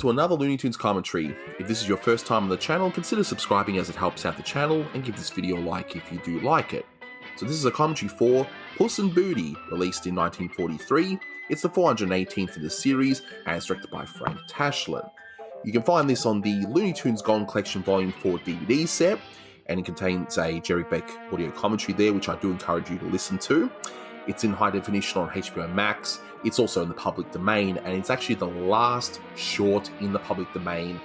to another Looney Tunes commentary. If this is your first time on the channel, consider subscribing as it helps out the channel, and give this video a like if you do like it. So this is a commentary for Puss N Booty, released in 1943. It's the 418th in the series, and it's directed by Frank Tashlin. You can find this on the Looney Tunes Gone Collection Volume 4 DVD set, and it contains a Jerry Beck audio commentary there, which I do encourage you to listen to. It's in high definition on HBO Max. It's also in the public domain, and it's actually the last short in the public domain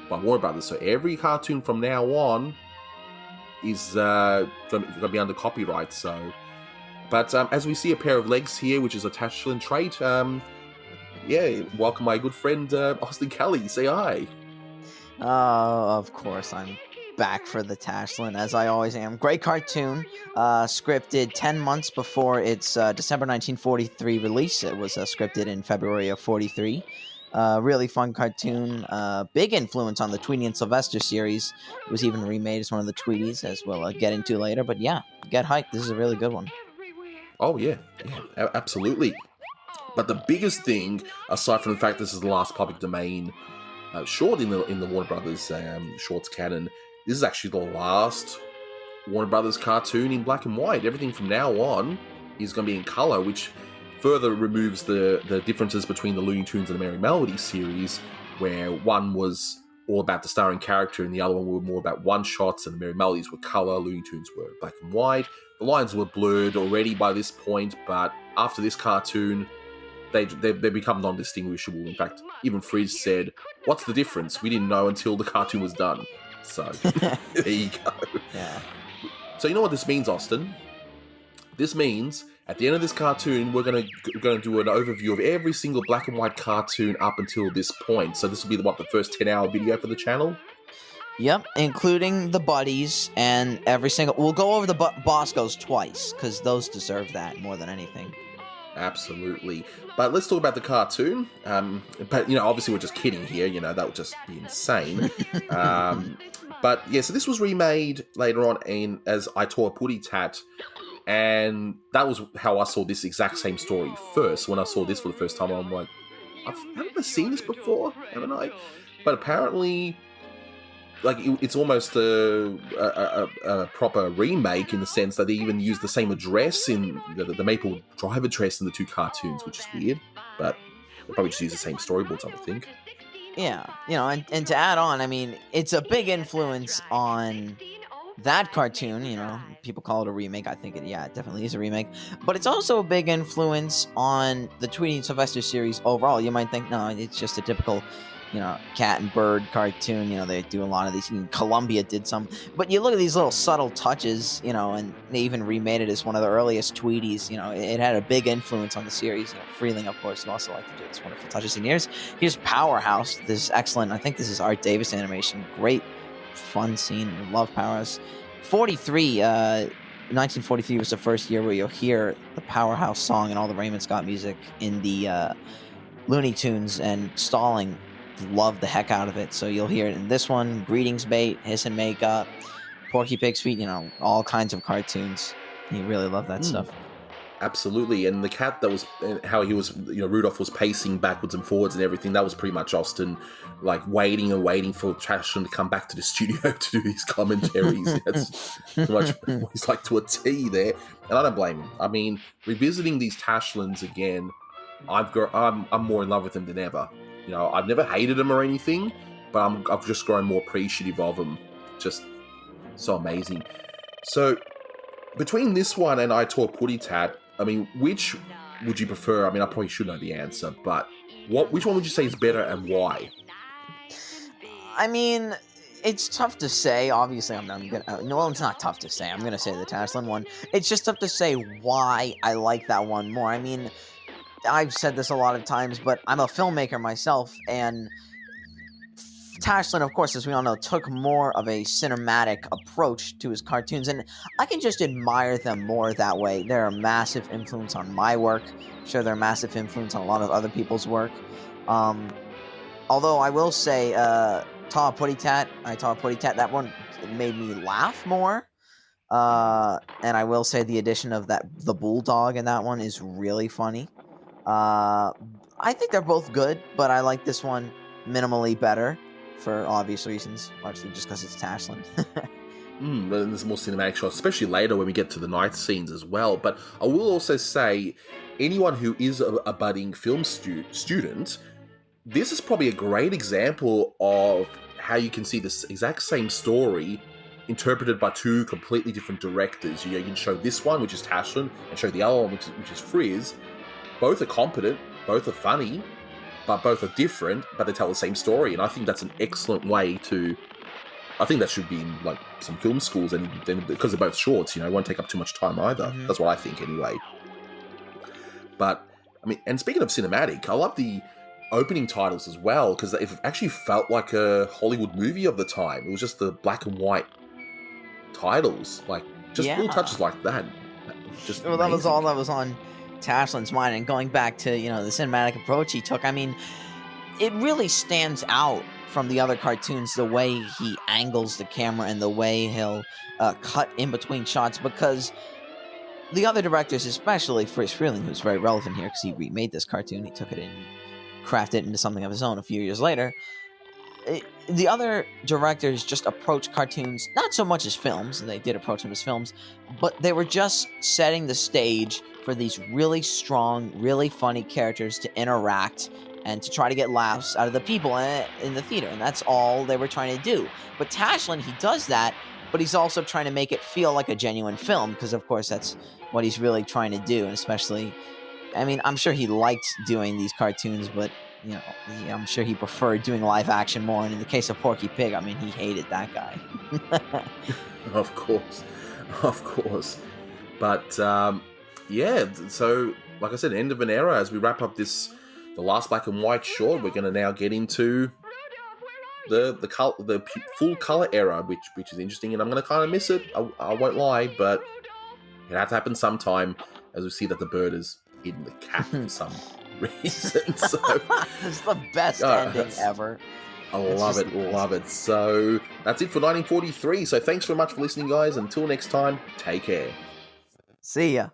by Warner Brothers. So every cartoon from now on is going to be under copyright. So, but as we see a pair of legs here, which is a Tashlin trait, welcome my good friend Austin Kelly. Say hi. Of course, I'm back for the Tashlin, as I always am. Great cartoon, scripted 10 months before its December 1943 release. It was scripted in February of 43. Really fun cartoon, big influence on the Tweety and Sylvester series. It was even remade as one of the Tweeties, as we'll get into later. But yeah, get hyped. This is a really good one. Oh yeah, absolutely. But the biggest thing, aside from the fact this is the last public domain short in the Warner Brothers shorts canon, this is actually the last Warner Brothers cartoon in black and white. Everything from now on is going to be in color, which further removes the differences between the Looney Tunes and the Merrie Melodies series, where one was all about the starring character and the other one were more about one-shots, and the Merrie Melodies were color, Looney Tunes were black and white. The lines were blurred already by this point, but after this cartoon, they become non-distinguishable. In fact, even Frizz said, "What's the difference? We didn't know until the cartoon was done." So, there you go. Yeah. So you know what this means, Austin? This means at the end of this cartoon, we're gonna do an overview of every single black and white cartoon up until this point. So this will be the first 10-hour video for the channel? Yep, including the buddies and every single... We'll go over the Boscos twice, because those deserve that more than anything. Absolutely. But let's talk about the cartoon. But, obviously we're just kidding here. That would just be insane. But, yeah, so this was remade later on as I Tore a Putty Tat. And that was how I saw this exact same story first. When I saw this for the first time, I'm like, haven't I seen this before? Haven't I? But apparently, it's almost a proper remake in the sense that they even use the same address in the Maple Drive address in the two cartoons, which is weird. But they probably just use the same storyboards, I would think. Yeah, and to add on, I mean, it's a big influence on that cartoon. People call it a remake. I think it definitely is a remake. But it's also a big influence on the Tweety and Sylvester series overall. You might think, no, it's just a typical, cat and bird cartoon. They do a lot of these. Columbia did some. But you look at these little subtle touches, and they even remade it as one of the earliest Tweeties. It had a big influence on the series. Freeling, of course, who also like to do this wonderful touches. And here's Powerhouse. This excellent, I think this is Art Davis animation. Great fun scene. Love Powerhouse. 1943 was the first year where you'll hear the Powerhouse song and all the Raymond Scott music in the Looney Tunes, and Stalling loved the heck out of it. So you'll hear it in this one, Greetings Bait, Hiss and Makeup, Porky Pig's Feet, all kinds of cartoons. He really loved that stuff. Absolutely. And the cat that was, how he was, Rudolph was pacing backwards and forwards and everything, that was pretty much Austin, waiting and waiting for Tashlin to come back to the studio to do his commentaries. That's pretty much what he's like to a T there. And I don't blame him. I mean, revisiting these Tashlins again, I'm more in love with them than ever. I've never hated them or anything, but I've just grown more appreciative of them. Just so amazing. So, between this one and I Tore a Putty Tat, I mean, which would you prefer? I mean, I probably should know the answer, but which one would you say is better and why? I mean, it's tough to say. Obviously, I'm gonna. No, it's not tough to say. I'm gonna say the Tashlin one. It's just tough to say why I like that one more. I mean, I've said this a lot of times, but I'm a filmmaker myself, and Tashlin, of course, as we all know, took more of a cinematic approach to his cartoons, and I can just admire them more that way. They're a massive influence on my work. I'm sure they're a massive influence on a lot of other people's work. Although I will say, I Tore a Putty Tat, that one made me laugh more. And I will say the addition of the bulldog in that one is really funny. I think they're both good, but I like this one minimally better for obvious reasons, largely just because it's Tashlin. And there's more cinematic shots, especially later when we get to the night scenes as well. But I will also say, anyone who is a budding film student, this is probably a great example of how you can see this exact same story interpreted by two completely different directors. You can show this one, which is Tashlin, and show the other one, which is Frizz. Both are competent, both are funny, but both are different, but they tell the same story. And I think that's an excellent way to... I think that should be in like some film schools, and then because they're both shorts, it won't take up too much time either. Mm-hmm. That's what I think anyway. But I mean, and speaking of cinematic, I love the opening titles as well, because it actually felt like a Hollywood movie of the time. It was just the black and white titles, like just little touches like that. Just well, that was all that was on Tashlin's mind. And going back to the cinematic approach he took, I mean, it really stands out from the other cartoons, the way he angles the camera and the way he'll cut in between shots, because the other directors, especially Friz Freleng, who's very relevant here because he remade this cartoon, he took it and crafted it into something of his own a few years later. The other directors just approached cartoons not so much as films, and they did approach them as films, but they were just setting the stage for these really strong, really funny characters to interact and to try to get laughs out of the people in the theater, and that's all they were trying to do. But Tashlin, he does that, but he's also trying to make it feel like a genuine film, because of course that's what he's really trying to do. And especially, I mean, I'm sure he liked doing these cartoons, but I'm sure he preferred doing live action more. And in the case of Porky Pig, I mean, he hated that guy. Of course. But yeah, so like I said, end of an era. As we wrap up the last black and white short, we're going to now get into the full color era, which is interesting, and I'm going to kind of miss it. I won't lie, but it had to happen sometime, as we see that the bird is in the cat for some reason. So it's the best ending ever. I love it. So that's it for 1943. So thanks very much for listening, guys. Until next time, take care. See ya.